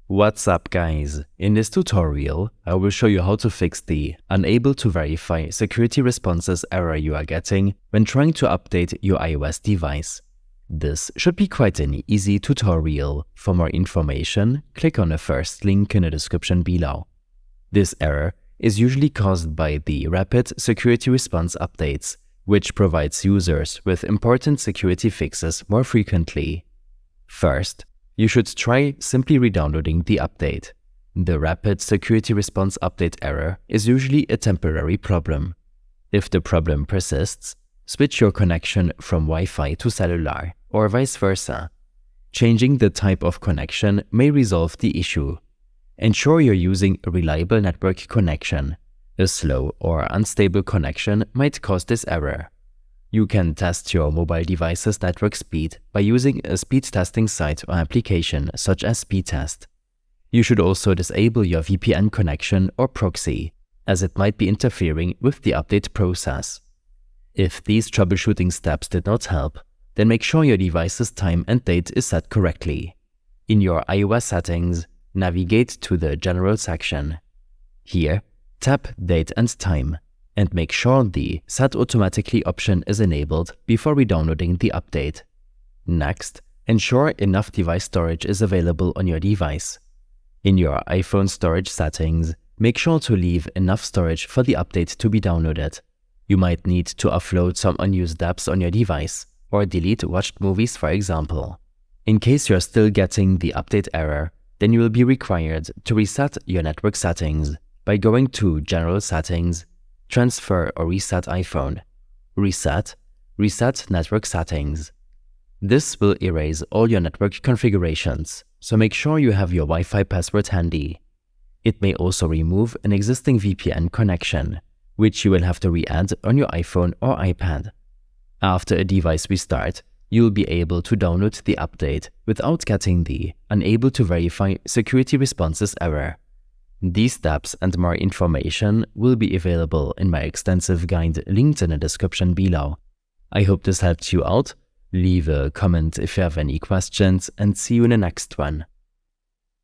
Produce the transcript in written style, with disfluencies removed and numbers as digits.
What's up guys? In this tutorial, I will show you how to fix the unable to verify security responses error you are getting when trying to update your iOS device. This should be quite an easy tutorial. For more information, click on the first link in the description below. This error is usually caused by the rapid security response updates, which provides users with important security fixes more frequently. First, you should try simply re-downloading the update. The rapid security response update error is usually a temporary problem. If the problem persists, switch your connection from Wi-Fi to cellular or vice versa. Changing the type of connection may resolve the issue. Ensure you're using a reliable network connection. A slow or unstable connection might cause this error. You can test your mobile device's network speed by using a speed testing site or application such as Speedtest. You should also disable your VPN connection or proxy, as it might be interfering with the update process. If these troubleshooting steps did not help, then make sure your device's time and date is set correctly. In your iOS settings, navigate to the General section. Here, tap Date and Time, and make sure the Set Automatically option is enabled before re-downloading the update. Next, ensure enough device storage is available on your device. In your iPhone storage settings, make sure to leave enough storage for the update to be downloaded. You might need to offload some unused apps on your device, or delete watched movies for example. In case you're still getting the update error, then you will be required to reset your network settings by going to General Settings, Transfer or Reset iPhone, Reset Network Settings. This will erase all your network configurations, so make sure you have your Wi-Fi password handy. It may also remove an existing VPN connection, which you will have to re-add on your iPhone or iPad. After a device restart, you will be able to download the update without getting the Unable to Verify Security Responses error. These steps and more information will be available in my extensive guide linked in the description below. I hope this helped you out. Leave a comment if you have any questions and see you in the next one.